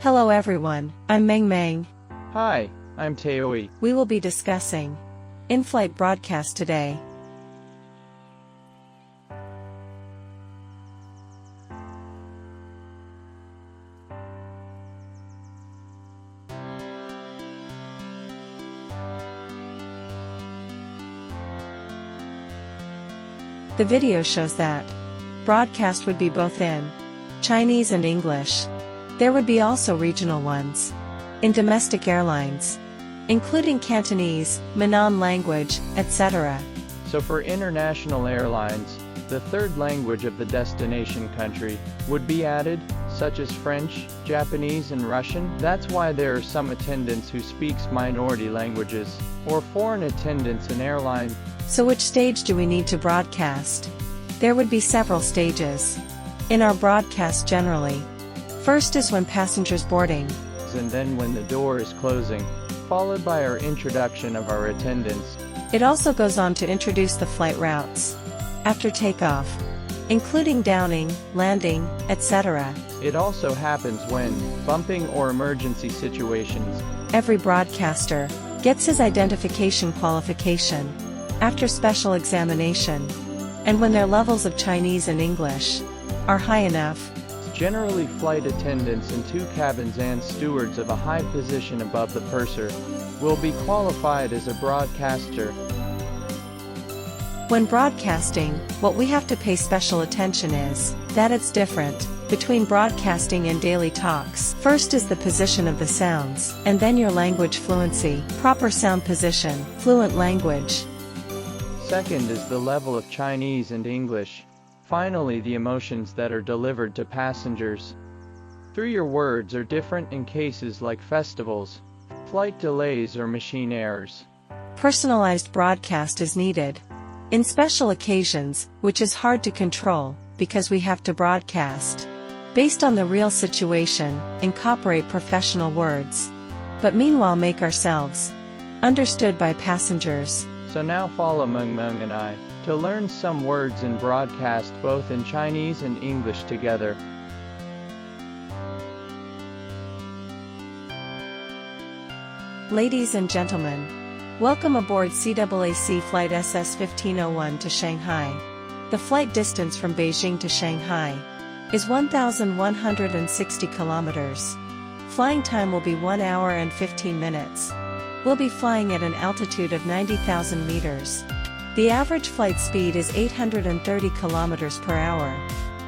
Hello everyone, I'm Meng Meng. Hi, I'm Taoi. We will be discussing in-flight broadcast today. The video shows that broadcast would be both in Chinese and English. There would be also regional ones in domestic airlines, including Cantonese, Minnan language, etc. So for international airlines, the third language of the destination country would be added, such as French, Japanese and Russian. That's why there are some attendants who speaks minority languages, or foreign attendants in airline. So which stage do we need to broadcast? There would be several stages in our broadcast generally. First is when passengers boarding, And then when the door is closing, followed by our introduction of our attendants. It also goes on to introduce the flight routes after takeoff, including downing, landing, etc. It also happens when bumping or emergency situations. Every broadcaster gets his identification qualification after special examination, and when their levels of Chinese and English are high enough. Generally, flight attendants in two cabins and stewards of a high position above the purser will be qualified as a broadcaster. When broadcasting, what we have to pay special attention is that it's different between broadcasting and daily talks. First is the position of the sounds, and then your language fluency, proper sound position, fluent language. Second is the level of Chinese and English. Finally, the emotions that are delivered to passengers. Through your words are different in cases like festivals, flight delays or machine errors. Personalized broadcast is needed in special occasions, which is hard to control, because we have to broadcast based on the real situation, incorporate professional words, but meanwhile make ourselves understood by passengers. So now follow Meng Meng and I to learn some words in broadcast both in Chinese and English together. Ladies and gentlemen, welcome aboard CAAC Flight SS1501 to Shanghai. The flight distance from Beijing to Shanghai is 1,160 kilometers. Flying time will be 1 hour and 15 minutes. We'll be flying at an altitude of 90,000 meters. The average flight speed is 830 kilometers per hour.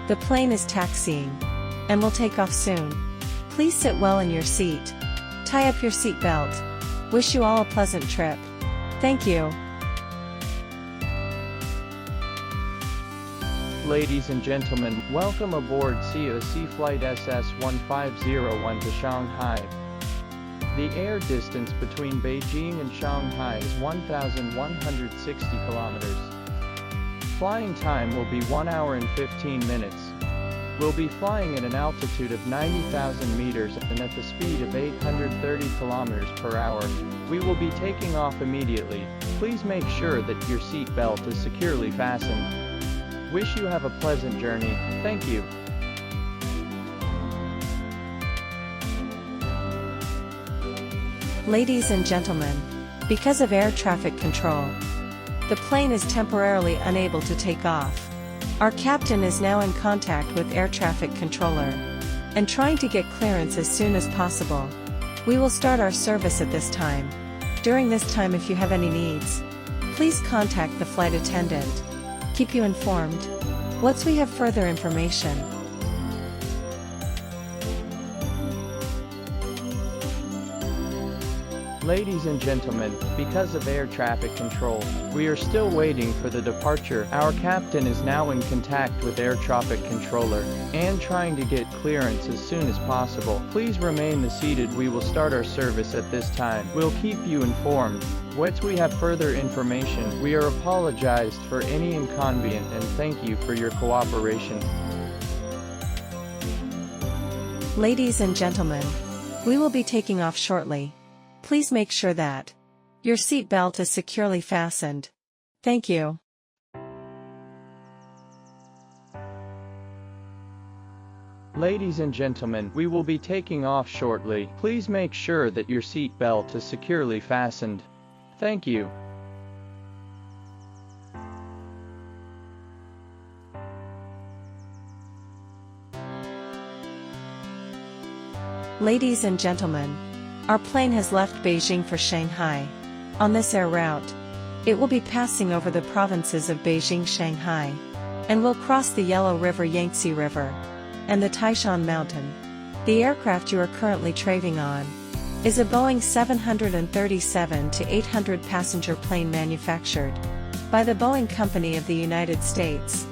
The plane is taxiing and will take off soon. Please sit well in your seat. Tie up your seat belt. Wish you all a pleasant trip. Thank you. Ladies and gentlemen, welcome aboard CAAC Flight SS1501 to Shanghai. The air distance between Beijing and Shanghai is 1,160 kilometers. Flying time will be 1 hour and 15 minutes. We'll be flying at an altitude of 90,000 meters and at the speed of 830 kilometers per hour. We will be taking off immediately. Please make sure that your seat belt is securely fastened. Wish you have a pleasant journey. Thank you. Ladies and gentlemen, because of air traffic control, the plane is temporarily unable to take off. Our captain is now in contact with air traffic controller and trying to get clearance as soon as possible. We will start our service at this time. During this time, if you have any needs, please contact the flight attendant. Keep you informed once we have further information. Ladies and gentlemen, because of air traffic control, we are still waiting for the departure. Our captain is now in contact with air traffic controller and trying to get clearance as soon as possible. Please remain seated. We will start our service at this time. We'll keep you informed once we have further information. We are apologized for any inconvenience and thank you for your cooperation. Ladies and gentlemen, we will be taking off shortly. Please make sure that your seat belt is securely fastened. Thank you. Ladies and gentlemen, we will be taking off shortly. Please make sure that your seat belt is securely fastened. Thank you. Ladies and gentlemen, our plane has left Beijing for Shanghai. On this air route, it will be passing over the provinces of Beijing, Shanghai, and will cross the Yellow River, Yangtze River, and the Taishan Mountain. The aircraft you are currently traveling on is a Boeing 737-800 passenger plane manufactured by the Boeing Company of the United States.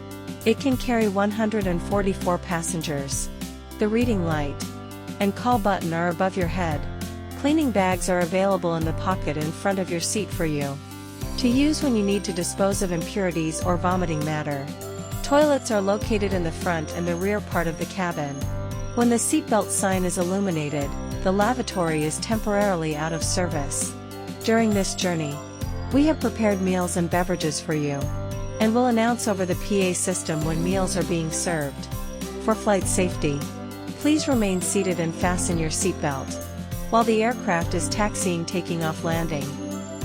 It can carry 144 passengers. The reading light and call button are above your head. Cleaning bags are available in the pocket in front of your seat for you to use when you need to dispose of impurities or vomiting matter. Toilets are located in the front and the rear part of the cabin. When the seatbelt sign is illuminated, the lavatory is temporarily out of service. During this journey, we have prepared meals and beverages for you, and will announce over the PA system when meals are being served. For flight safety, please remain seated and fasten your seatbelt while the aircraft is taxiing, taking off, landing,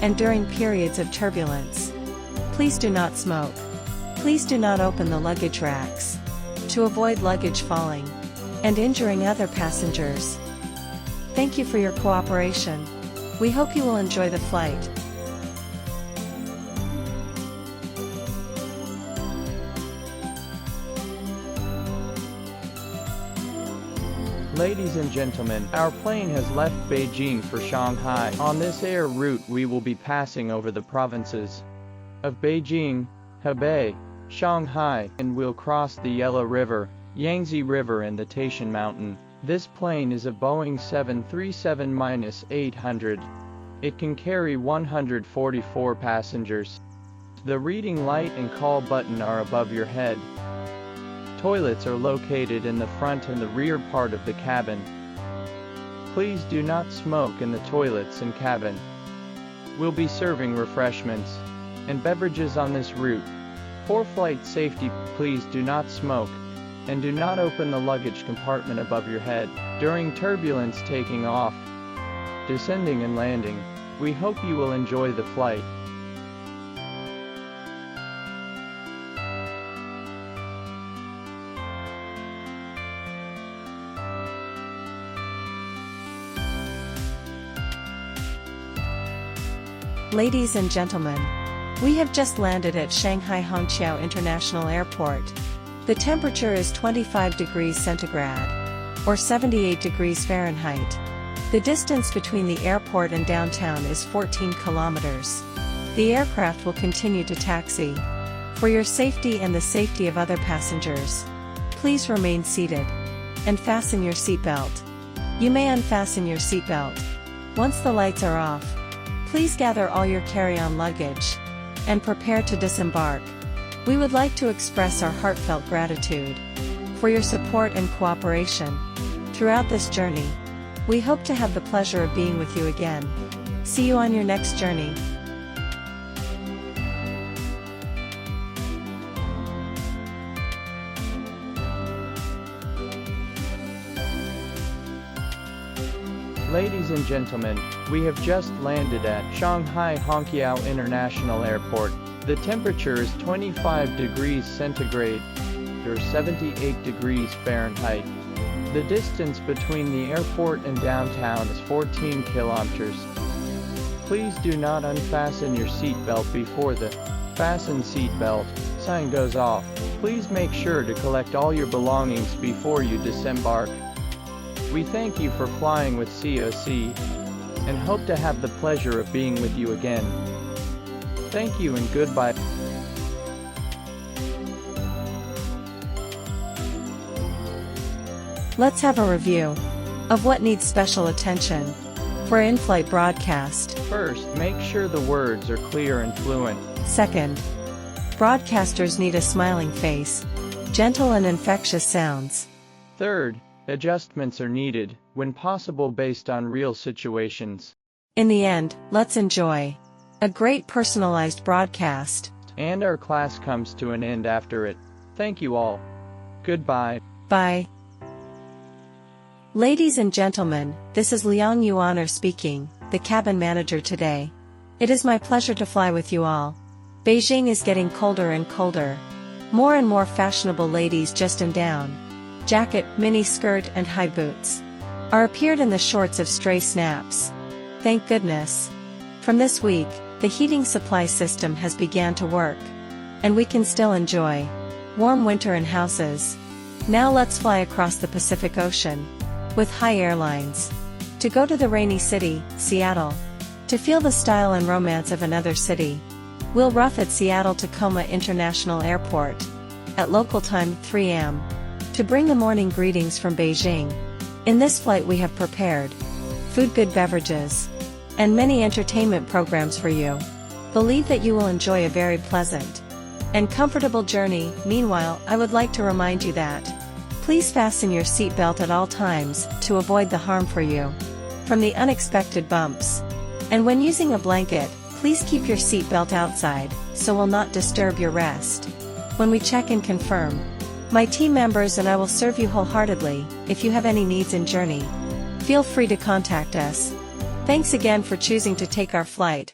and during periods of turbulence. Please do not smoke. Please do not open the luggage racks to avoid luggage falling and injuring other passengers. Thank you for your cooperation. We hope you will enjoy the flight. Ladies and gentlemen, our plane has left Beijing for Shanghai. On this air route we will be passing over the provinces of Beijing, Hebei, Shanghai, and will cross the Yellow River, Yangtze River and the Taishan Mountain. This plane is a Boeing 737-800. It can carry 144 passengers. The reading light and call button are above your head. Toilets are located in the front and the rear part of the cabin. Please do not smoke in the toilets and cabin. We'll be serving refreshments and beverages on this route. For flight safety, please do not smoke, and do not open the luggage compartment above your head. During turbulence taking off, descending and landing, we hope you will enjoy the flight. Ladies and gentlemen, we have just landed at Shanghai Hongqiao International Airport. The temperature is 25 degrees centigrade, or 78 degrees Fahrenheit. The distance between the airport and downtown is 14 kilometers. The aircraft will continue to taxi. For your safety and the safety of other passengers, please remain seated and fasten your seatbelt. You may unfasten your seatbelt once the lights are off. Please gather all your carry-on luggage and prepare to disembark. We would like to express our heartfelt gratitude for your support and cooperation throughout this journey. We hope to have the pleasure of being with you again. See you on your next journey. Ladies and gentlemen, we have just landed at Shanghai Hongqiao International Airport. The temperature is 25 degrees centigrade, or 78 degrees Fahrenheit. The distance between the airport and downtown is 14 kilometers. Please do not unfasten your seatbelt before the "Fasten Seatbelt" sign goes off. Please make sure to collect all your belongings before you disembark. We thank you for flying with COC, and hope to have the pleasure of being with you again. Thank you and goodbye. Let's have a review of what needs special attention for in-flight broadcast. First, make sure the words are clear and fluent. Second, broadcasters need a smiling face, gentle and infectious sounds. Third, adjustments are needed, when possible based on real situations. In the end, let's enjoy a great personalized broadcast. And our class comes to an end after it. Thank you all. Goodbye. Bye. Ladies and gentlemen, this is Liang Yuaner speaking, the cabin manager today. It is my pleasure to fly with you all. Beijing is getting colder and colder. More and more fashionable ladies just in down jacket, mini skirt and high boots are appeared in the shorts of stray snaps. Thank goodness. From this week, the heating supply system has began to work. And we can still enjoy warm winter in houses. Now let's fly across the Pacific Ocean with Hi Airlines to go to the rainy city, Seattle, to feel the style and romance of another city. We'll rough at Seattle-Tacoma International Airport at local time 3 am to bring the morning greetings from Beijing. In this flight we have prepared food, good beverages, and many entertainment programs for you. Believe that you will enjoy a very pleasant and comfortable journey. Meanwhile, I would like to remind you that please fasten your seatbelt at all times to avoid the harm for you from the unexpected bumps. And when using a blanket, please keep your seatbelt outside so will not disturb your rest. When we check and confirm, my team members and I will serve you wholeheartedly. If you have any needs in journey, feel free to contact us. Thanks again for choosing to take our flight.